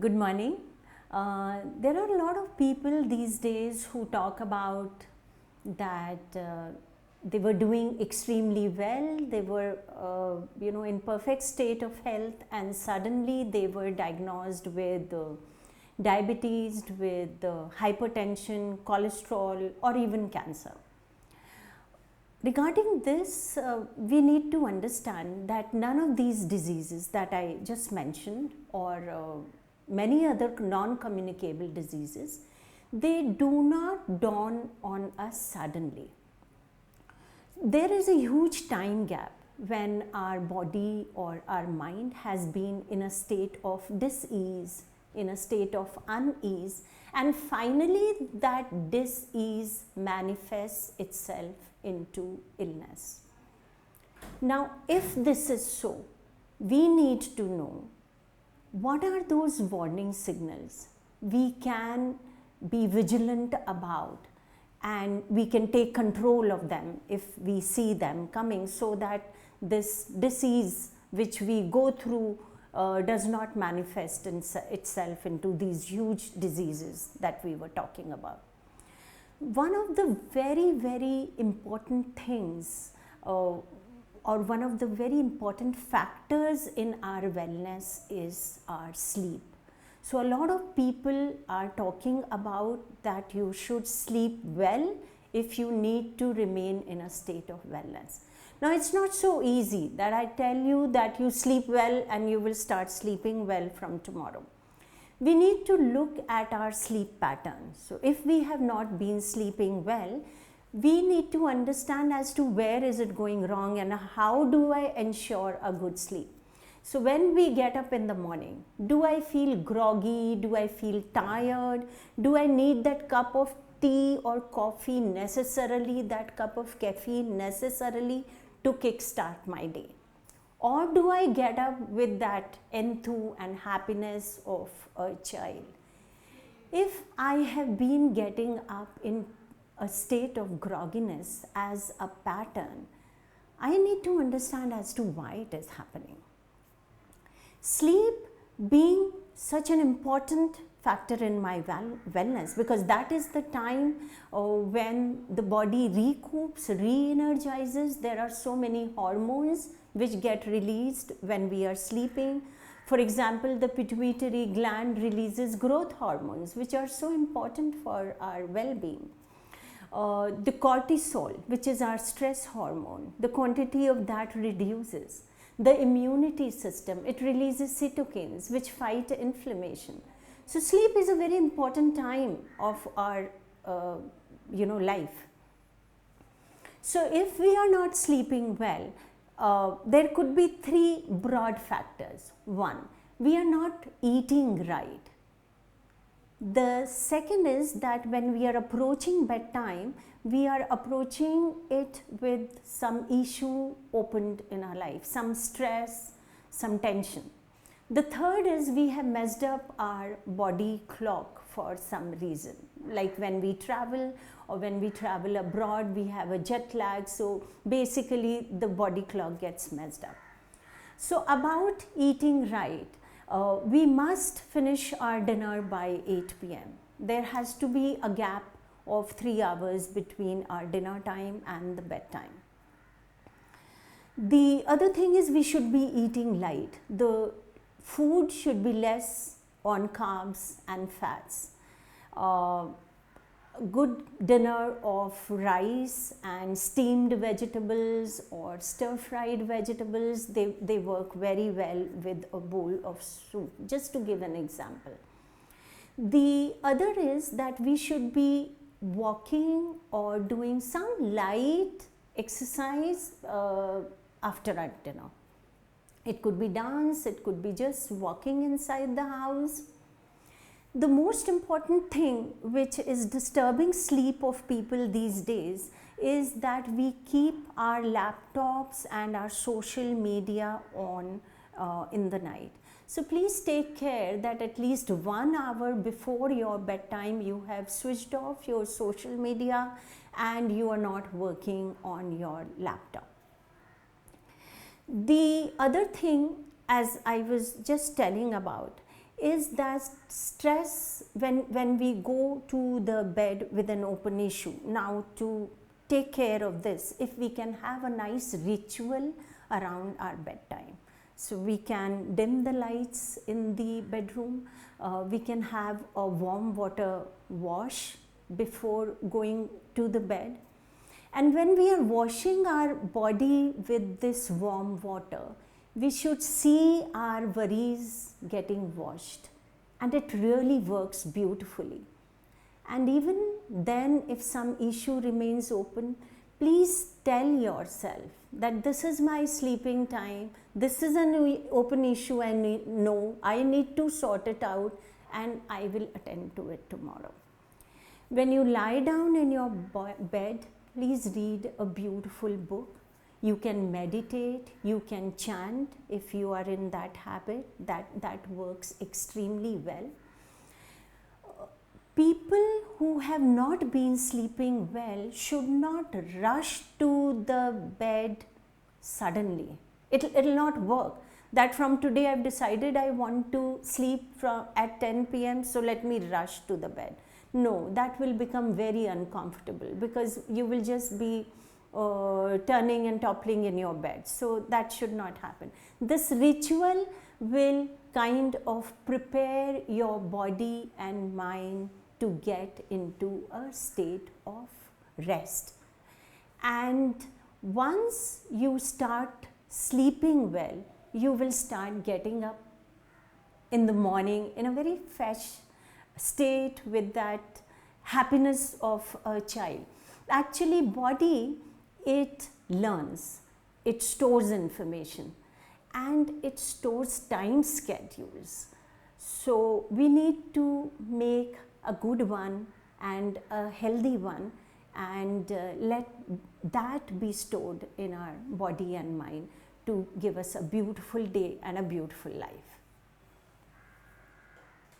Good morning. There are a lot of people these days who talk about that they were doing extremely well, they were in perfect state of health, and suddenly they were diagnosed with diabetes, with hypertension, cholesterol, or even cancer. Regarding this, we need to understand that none of these diseases that I just mentioned, or many other non-communicable diseases, they do not dawn on us suddenly. There is a huge time gap when our body or our mind has been in a state of dis-ease, in a state of unease, and finally that dis-ease manifests itself into illness. Now, if this is so, we need to know what are those warning signals we can be vigilant about, and we can take control of them if we see them coming, so that this disease which we go through does not manifest itself into these huge diseases that we were talking about. One of the very important things or one of the very important factors in our wellness is our sleep. So a lot of people are talking about that you should sleep well if you need to remain in a state of wellness. Now, it's not so easy that I tell you that you sleep well and you will start sleeping well from tomorrow. We need to look at our sleep pattern. So if we have not been sleeping well, we need to understand as to where is it going wrong and how do I ensure a good sleep. So when we get up in the morning, do I feel groggy? Do I feel tired? Do I need that cup of tea or coffee necessarily, that cup of caffeine necessarily to kickstart my day? Or do I get up with that enthu and happiness of a child? If I have been getting up in a state of grogginess as a pattern, I need to understand as to why it is happening. Sleep being such an important factor in my wellness, because that is the time when the body recoups, re-energizes. There are so many hormones which get released when we are sleeping. For example, the pituitary gland releases growth hormones, which are so important for our well-being. The cortisol, which is our stress hormone, the quantity of that reduces. The immunity system, it releases cytokines which fight inflammation. So sleep is a very important time of our life. So if we are not sleeping well, there could be three broad factors. One, we are not eating right. The second is that when we are approaching bedtime, we are approaching it with some issue opened in our life, some stress, some tension. The third is we have messed up our body clock for some reason, like when we travel or when we travel abroad, we have a jet lag, so basically the body clock gets messed up. So about eating right, we must finish our dinner by 8 p.m. There has to be a gap of 3 hours between our dinner time and the bedtime. The other thing is we should be eating light. The food should be less on carbs and fats. Good dinner of rice and steamed vegetables or stir-fried vegetables, they work very well with a bowl of soup, just to give an example. The other is that we should be walking or doing some light exercise after our dinner. It could be dance, it could be just walking inside the house. The most important thing which is disturbing sleep of people these days is that we keep our laptops and our social media on in the night. So please take care that at least 1 hour before your bedtime you have switched off your social media and you are not working on your laptop. The other thing, as I was just telling about, is that stress when we go to the bed with an open issue. Now, to take care of this, if we can have a nice ritual around our bedtime. So we can dim the lights in the bedroom, we can have a warm water wash before going to the bed. And when we are washing our body with this warm water, we should see our worries getting washed, and it really works beautifully. And even then, if some issue remains open, please tell yourself that this is my sleeping time, this is an open issue, I need to sort it out, and I will attend to it tomorrow. When you lie down in your bed, please read a beautiful book. You can meditate, you can chant if you are in that habit. That works extremely well. People who have not been sleeping well should not rush to the bed suddenly. It'll not work. That from today I've decided I want to sleep at 10 p.m. so let me rush to the bed. No, that will become very uncomfortable because you will just be turning and toppling in your bed. So that should not happen. This ritual will kind of prepare your body and mind to get into a state of rest. And once you start sleeping well, you will start getting up in the morning in a very fresh state with that happiness of a child. Actually, body, it learns, it stores information, and it stores time schedules. So we need to make a good one and a healthy one, and let that be stored in our body and mind to give us a beautiful day and a beautiful life.